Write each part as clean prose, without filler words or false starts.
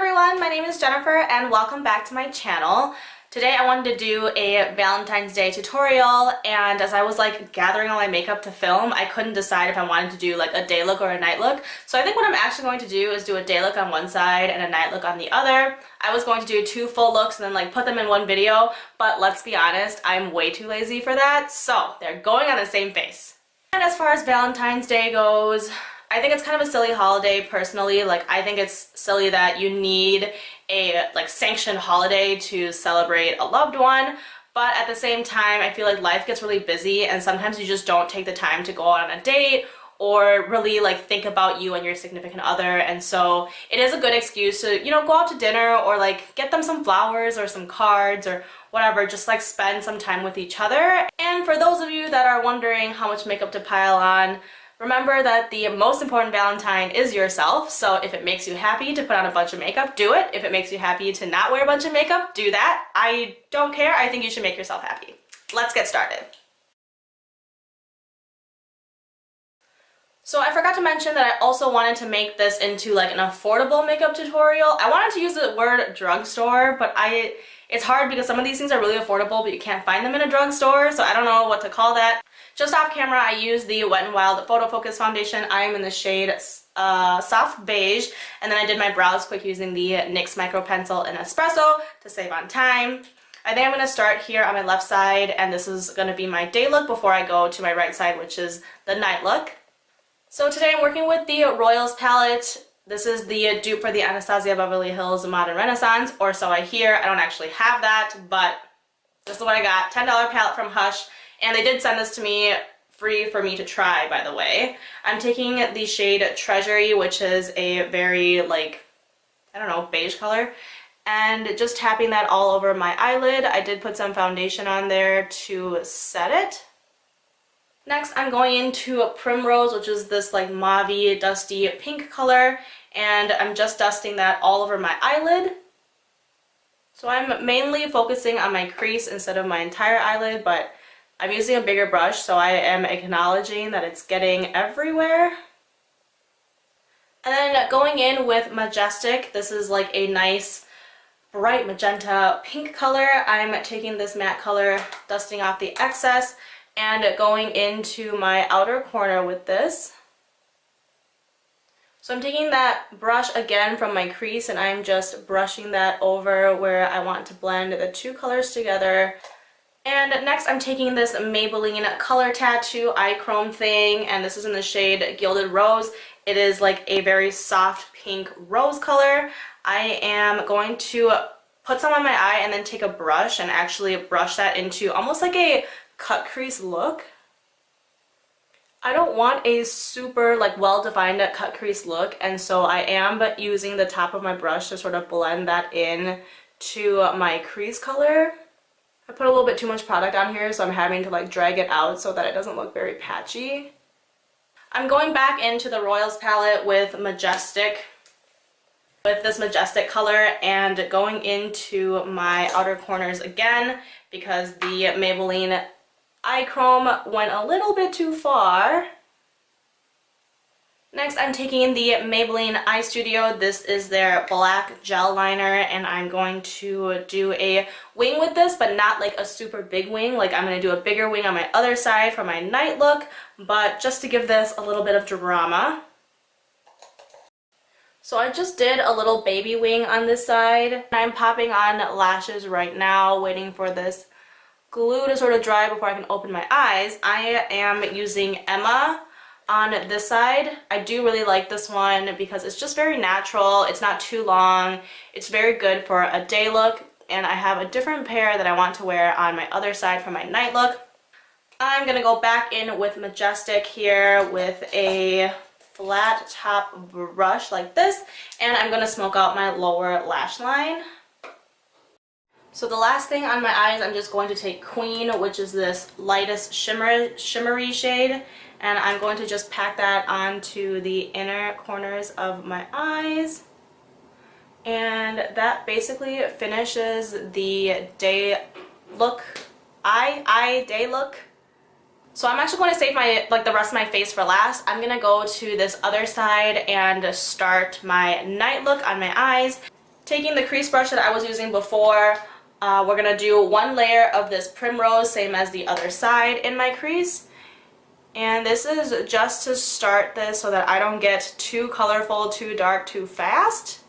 everyone, my name is Jennifer and welcome back to my channel. Today I wanted to do a Valentine's Day tutorial, and as I was gathering all my makeup to film, I couldn't decide if I wanted to do a day look or a night look. So I think what I'm actually going to do is do a day look on one side and a night look on the other. I was going to do 2 full looks and then put them in one video, but let's be honest, I'm way too lazy for that, so they're going on the same face. And as far as Valentine's Day goes, I think it's kind of a silly holiday personally. I think it's silly that you need a sanctioned holiday to celebrate a loved one, but at the same time I feel like life gets really busy and sometimes you just don't take the time to go on a date or really think about you and your significant other, and so it is a good excuse to, go out to dinner or get them some flowers or some cards or whatever, just spend some time with each other. And for those of you that are wondering how much makeup to pile on, remember that the most important Valentine is yourself, so if it makes you happy to put on a bunch of makeup, do it. If it makes you happy to not wear a bunch of makeup, do that. I don't care. I think you should make yourself happy. Let's get started. So I forgot to mention that I also wanted to make this into an affordable makeup tutorial. I wanted to use the word drugstore, but it's hard because some of these things are really affordable, but you can't find them in a drugstore, so I don't know what to call that. Just off camera, I used the Wet n Wild Photo Focus Foundation. I am in the shade Soft Beige, and then I did my brows quick using the NYX Micro Pencil in Espresso to save on time. I think I'm going to start here on my left side, and this is going to be my day look before I go to my right side, which is the night look. So today I'm working with the Royals palette. This is the dupe for the Anastasia Beverly Hills Modern Renaissance, or so I hear. I don't actually have that, but this is what I got. $10 palette from Hush, and they did send this to me free for me to try, by the way. I'm taking the shade Treasury, which is a very, I don't know, beige color, and just tapping that all over my eyelid. I did put some foundation on there to set it. Next, I'm going into Primrose, which is this mauve-y, dusty pink color, and I'm just dusting that all over my eyelid. So I'm mainly focusing on my crease instead of my entire eyelid, but I'm using a bigger brush, so I am acknowledging that it's getting everywhere. And then going in with Majestic, this is a nice bright magenta pink color. I'm taking this matte color, dusting off the excess, and going into my outer corner with this. So I'm taking that brush again from my crease and I'm just brushing that over where I want to blend the 2 colors together. And next I'm taking this Maybelline Color Tattoo eye chrome thing, and this is in the shade Gilded Rose. It is a very soft pink rose color. I am going to put some on my eye and then take a brush and actually brush that into almost a cut crease look. I don't want a super well-defined cut crease look, and so I am using the top of my brush to sort of blend that in to my crease color. I put a little bit too much product on here, so I'm having to drag it out so that it doesn't look very patchy. I'm going back into the Royals palette with Majestic, with this Majestic color, and going into my outer corners again because the Maybelline eye chrome went a little bit too far. Next, I'm taking the Maybelline Eye Studio. This is their black gel liner, and I'm going to do a wing with this, but not a super big wing. I'm going to do a bigger wing on my other side for my night look, but just to give this a little bit of drama. So I just did a little baby wing on this side. I'm popping on lashes right now, waiting for this glue to sort of dry before I can open my eyes. I am using Emma on this side. I do really like this one because it's just very natural. It's not too long. It's very good for a day look, and I have a different pair that I want to wear on my other side for my night look. I'm gonna go back in with Majestic here with a flat top brush like this, and I'm gonna smoke out my lower lash line. So the last thing on my eyes, I'm just going to take Queen, which is this lightest shimmery shade, and I'm going to just pack that onto the inner corners of my eyes. And that basically finishes the day look, day look. So I'm actually going to save my the rest of my face for last. I'm going to go to this other side and start my night look on my eyes. Taking the crease brush that I was using before, we're going to do one layer of this primrose, same as the other side in my crease. And this is just to start this so that I don't get too colorful, too dark, too fast.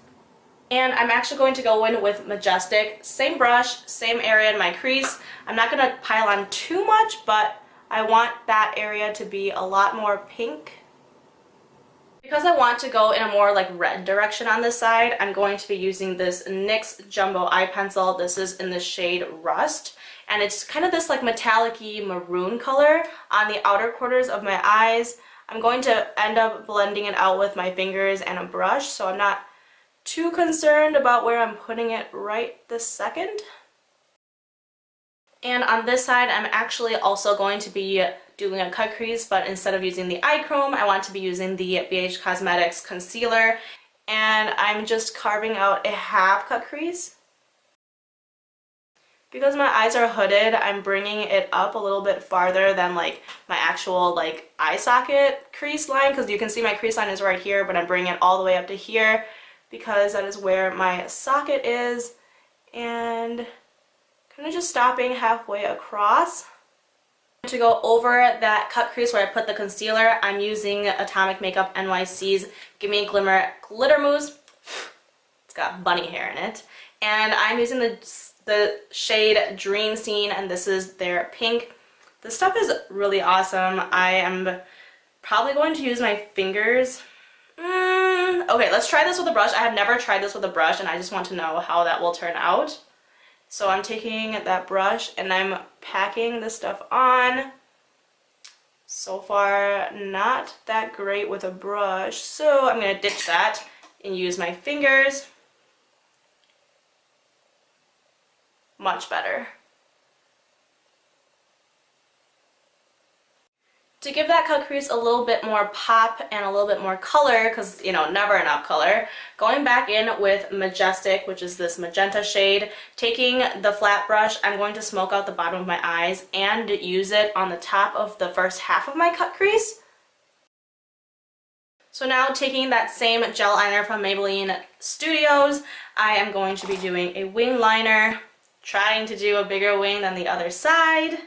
And I'm actually going to go in with Majestic, same brush, same area in my crease. I'm not going to pile on too much, but I want that area to be a lot more pink. Because I want to go in a more like red direction on this side, I'm going to be using this NYX Jumbo Eye Pencil. This is in the shade Rust. And it's kind of this like metallic-y maroon color on the outer corners of my eyes. I'm going to end up blending it out with my fingers and a brush, so I'm not too concerned about where I'm putting it right this second. And on this side, I'm actually also going to be doing a cut crease, but instead of using the eye chrome, I want to be using the BH Cosmetics concealer. And I'm just carving out a half cut crease. Because my eyes are hooded, I'm bringing it up a little bit farther than like my actual like eye socket crease line, because you can see my crease line is right here, but I'm bringing it all the way up to here because that is where my socket is, and kind of just stopping halfway across. To go over that cut crease where I put the concealer, I'm using Atomic Makeup NYC's Gimme Glimmer Glitter Mousse. It's got bunny hair in it. And I'm using the shade Dream Scene, and this is their pink. This stuff is really awesome. I am probably going to use my fingers. Okay, let's try this with a brush. I have never tried this with a brush, and I just want to know how that will turn out. So I'm taking that brush and I'm packing this stuff on. So far, not that great with a brush, so I'm going to ditch that and use my fingers. Much better. To give that cut crease a little bit more pop and a little bit more color, because, you know, never enough color, going back in with Majestic, which is this magenta shade, taking the flat brush, I'm going to smoke out the bottom of my eyes and use it on the top of the first half of my cut crease. So now taking that same gel liner from Maybelline Studios, I am going to be doing a wing liner, trying to do a bigger wing than the other side.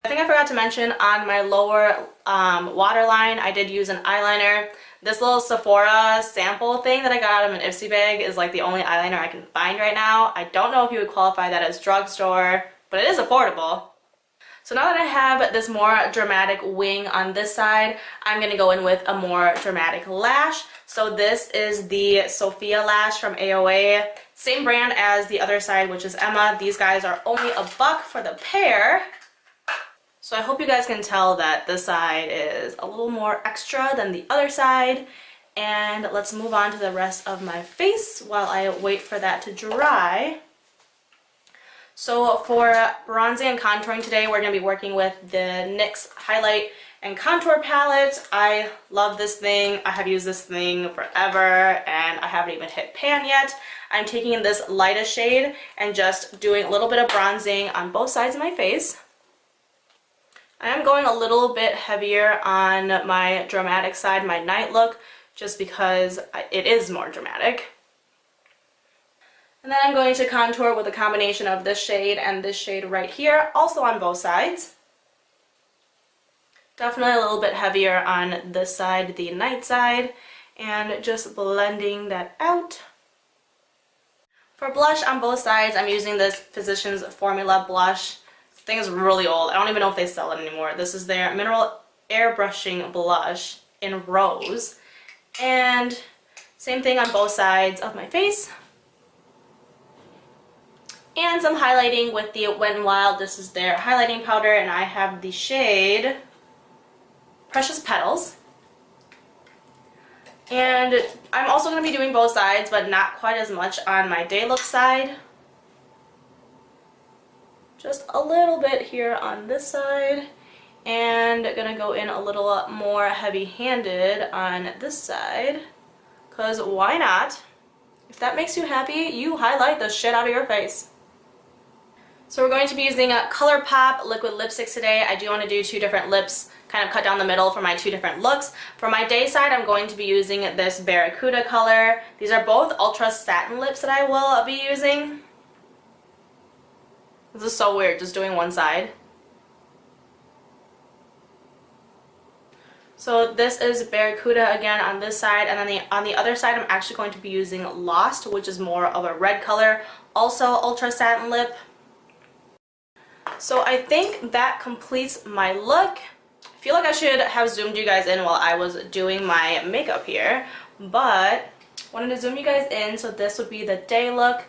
I think I forgot to mention on my lower waterline, I did use an eyeliner. This little Sephora sample thing that I got out of an Ipsy bag is like the only eyeliner I can find right now. I don't know if you would qualify that as drugstore, but it is affordable. So now that I have this more dramatic wing on this side, I'm going to go in with a more dramatic lash. So this is the Sophia lash from AOA. Same brand as the other side, which is Emma. These guys are only $1 for the pair. So I hope you guys can tell that this side is a little more extra than the other side. And let's move on to the rest of my face while I wait for that to dry. So for bronzing and contouring today, we're going to be working with the NYX Highlight and Contour Palette. I love this thing. I have used this thing forever and I haven't even hit pan yet. I'm taking this lightest shade and just doing a little bit of bronzing on both sides of my face. I am going a little bit heavier on my dramatic side, my night look, just because it is more dramatic. And then I'm going to contour with a combination of this shade and this shade right here, also on both sides. Definitely a little bit heavier on this side, the night side, and just blending that out. For blush on both sides, I'm using this Physicians Formula blush. Thing is really old. I don't even know if they sell it anymore. This is their Mineral Airbrushing Blush in Rose. And same thing on both sides of my face. And some highlighting with the Wet n Wild. This is their highlighting powder, and I have the shade Precious Petals. And I'm also going to be doing both sides, but not quite as much on my Day Look side. Just a little bit here on this side, and gonna go in a little more heavy-handed on this side, because why not? If that makes you happy, you highlight the shit out of your face. So we're going to be using ColourPop liquid lipsticks today. I do want to do two different lips, kind of cut down the middle for my two different looks. For my day side, I'm going to be using this Barracuda color. These are both ultra satin lips that I will be using. This is so weird, just doing one side. So this is Barracuda again on this side, and then on the other side I'm actually going to be using Lost, which is more of a red color, also ultra satin lip. So I think that completes my look. I feel like I should have zoomed you guys in while I was doing my makeup here, but I wanted to zoom you guys in. So this would be the day look.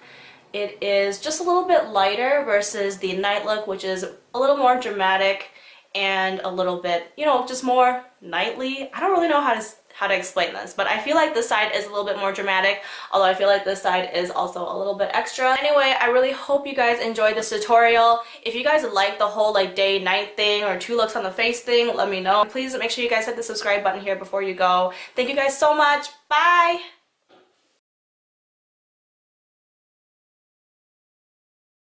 It is just a little bit lighter versus the night look, which is a little more dramatic and a little bit, you know, just more nightly. I don't really know how to explain this, but I feel like this side is a little bit more dramatic, although I feel like this side is also a little bit extra. Anyway, I really hope you guys enjoyed this tutorial. If you guys like the whole like day night thing or two looks on the face thing, let me know. Please make sure you guys hit the subscribe button here before you go. Thank you guys so much. Bye!